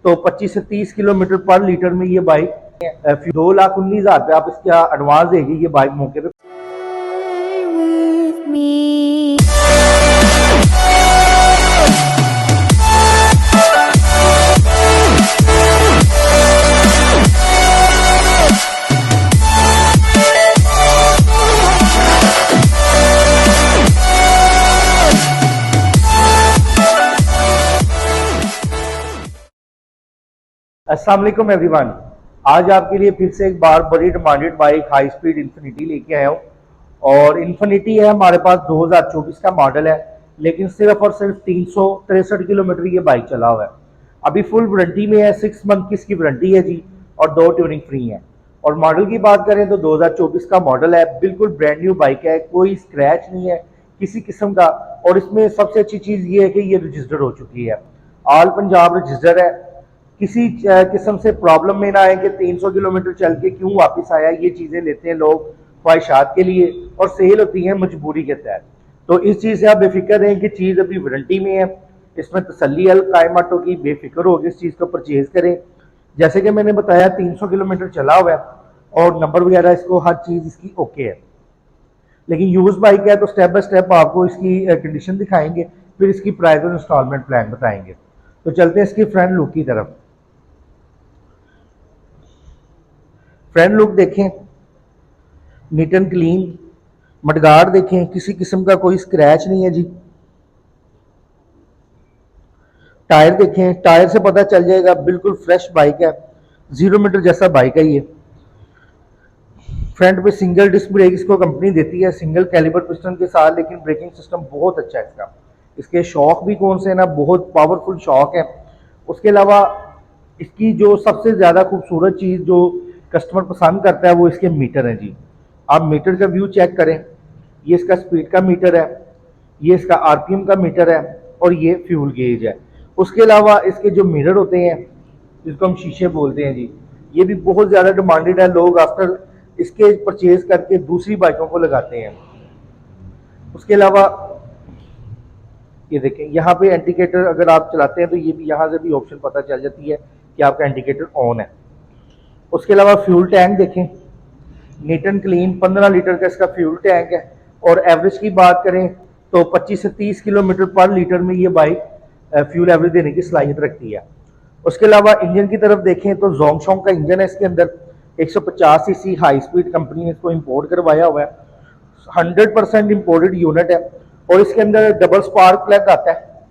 तो 25 से 30 किलोमीटर पर लीटर में ये बाइक 2,19,000 रुपये आप इसका एडवांस देगी ये बाइक मौके पे। अस्सलाम वालेकुम एवरीवन, आज आपके लिए फिर से एक बार बड़ी demanded bike high speed infinity लेके आया हूँ। और इन्फिनिटी है हमारे पास 2024 का मॉडल है, लेकिन सिर्फ और सिर्फ 363 किलोमीटर ये बाइक चला हुआ है। अभी फुल वारंटी में है, 6 मंथ की इसकी वारंटी है जी, और 2 ट्यूनिंग फ्री है। और मॉडल की बात करें तो 2024 का मॉडल है, बिल्कुल ब्रांड न्यू बाइक है, कोई स्क्रैच नहीं है किसी किस्म का। और इसमें सबसे अच्छी चीज़ ये है कि ये रजिस्टर्ड हो चुकी है, ऑल पंजाब रजिस्टर्ड है। किसी किस्म से प्रॉब्लम में ना आए कि 300 किलोमीटर चल के क्यों वापस आया। ये चीज़ें लेते हैं लोग ख्वाहिशात के लिए और सेल होती हैं मजबूरी के तहत। तो इस चीज़ से आप बेफिक्र रहें कि चीज़ अभी वारंटी में है, इसमें तसल्ली अल कायमाटों की, बेफिक्र होकर इस चीज़ को परचेज करें। जैसे कि मैंने बताया 300 किलोमीटर चला हुआ है और नंबर वगैरह इसको हर चीज़ इसकी ओके है। लेकिन यूज बाइक है तो स्टेप बाय स्टेप आपको इसकी कंडीशन दिखाएंगे, फिर इसकी प्राइस और इंस्टॉलमेंट प्लान बताएंगे। तो चलते हैं इसकी फ्रंट लुक की तरफ। फ्रंट लुक देखें, नीट एंड क्लीन, मडगार्ड देखें, किसी किस्म का कोई स्क्रैच नहीं है जी। टायर देखें, टायर से पता चल जाएगा बिल्कुल फ्रेश बाइक है, 0 मीटर जैसा बाइक है ये। फ्रंट पे सिंगल डिस्क ब्रेक इसको कंपनी देती है, सिंगल कैलिबर पिस्टन के साथ, लेकिन ब्रेकिंग सिस्टम बहुत अच्छा है इसका। इसके शॉक भी कौन से ना, बहुत पावरफुल शॉक है। उसके अलावा इसकी जो सबसे ज़्यादा खूबसूरत चीज़ जो कस्टमर पसंद करता है वो इसके मीटर हैं जी। आप मीटर का व्यू चेक करें, ये इसका स्पीड का मीटर है, ये इसका आरपीएम का मीटर है, और ये फ्यूल गेज है। उसके अलावा इसके जो मिरर होते हैं जिसको हम शीशे बोलते हैं जी, ये भी बहुत ज़्यादा डिमांडेड है। लोग आफ्टर इसके परचेज करके दूसरी बाइकों को लगाते हैं। उसके अलावा ये देखें, यहाँ पे इंडिकेटर अगर आप चलाते हैं तो ये भी यहाँ से भी ऑप्शन पता चल जाती है कि आपका इंडिकेटर ऑन है। उसके अलावा फ्यूल टैंक देखें, नीट एंड क्लीन, 15 लीटर का इसका फ्यूल टैंक है। और एवरेज की बात करें तो 25 से 30 किलोमीटर पर लीटर में ये बाइक फ्यूल एवरेज देने की सलाहियत रखती है। उसके अलावा इंजन की तरफ देखें तो जोंगशोंग का इंजन है इसके अंदर, 150 सीसी हाई स्पीड कंपनी ने इसको इंपोर्ट करवाया हुआ है, 100% इंपोर्टेड यूनिट है। और इसके अंदर डबल स्पार्क प्लग आता है,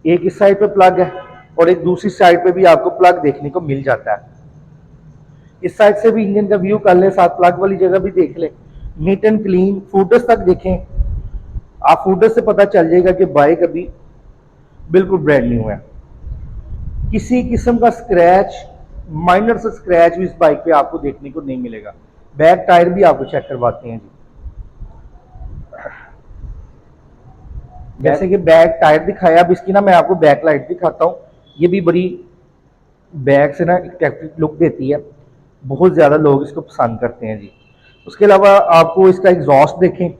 एक इस साइड पे प्लग है और एक दूसरी साइड पे भी आपको प्लग देखने को मिल जाता है। इस साइड से भी इंजन का व्यू कर लें, साथ प्लग वाली जगह भी देख लें। नीट एंड क्लीन, फूटर्स तक देखें, आप फूटर्स से पता चल जाएगा कि बाइक अभी बिल्कुल ब्रांड न्यू है। किसी किस्म का स्क्रैच, माइनर से स्क्रैच भी इस बाइक पे आपको देखने को नहीं मिलेगा। बैक टायर भी आपको चेक करवाते हैं जी। जैसे कि बैक टायर दिखाया, अब इसकी ना मैं आपको बैक लाइट दिखाता हूँ। ये भी बड़ी बैक से ना एक लुक देती है, बहुत ज़्यादा लोग इसको पसंद करते हैं जी। उसके अलावा आपको इसका एग्जॉस्ट देखें,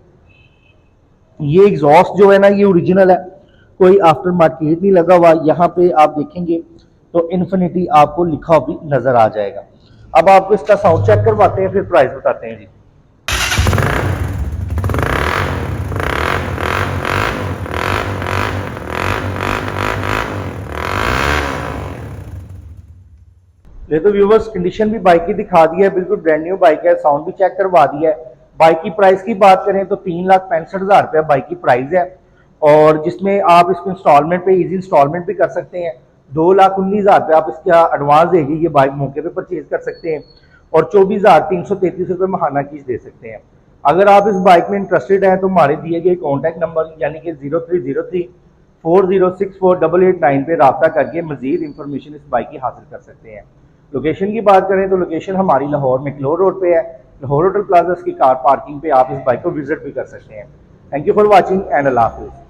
ये एग्जॉस्ट जो है ना ये ओरिजिनल है, कोई आफ्टर मार्केट नहीं लगा हुआ। यहाँ पे आप देखेंगे तो इन्फिनिटी आपको लिखा भी नज़र आ जाएगा। अब आपको इसका साउंड चेक करवाते हैं, फिर प्राइस बताते हैं जी। ये तो व्यूवर्स कंडीशन भी बाइक की दिखा दी है, बिल्कुल ब्रांड न्यू बाइक है, साउंड भी चेक करवा दिया है। बाइक की प्राइस की बात करें तो 3,65,000 रुपया बाइक की प्राइस है, और जिसमें आप इसको इंस्टॉलमेंट पे इजी इंस्टॉलमेंट भी कर सकते हैं। 2,19,000 रुपया आप इसका एडवांस देगी ये बाइक मौके पे परचेज कर सकते हैं, और 24,333 रुपये महाना की दे सकते हैं। अगर आप इस बाइक में इंटरेस्टेड हैं तो हमारे दिए गए कॉन्टैक्ट नंबर यानी कि 0303406889 पे रब्ता करके मजीद इंफॉर्मेशन इस बाइक की हासिल कर सकते हैं। लोकेशन की बात करें तो लोकेशन हमारी लाहौर में क्लोर रोड पे है, लाहौर होटल प्लाजा की कार पार्किंग पे आप इस बाइक को विजिट भी कर सकते हैं। Thank you for watching and अल्लाह हाफिज़।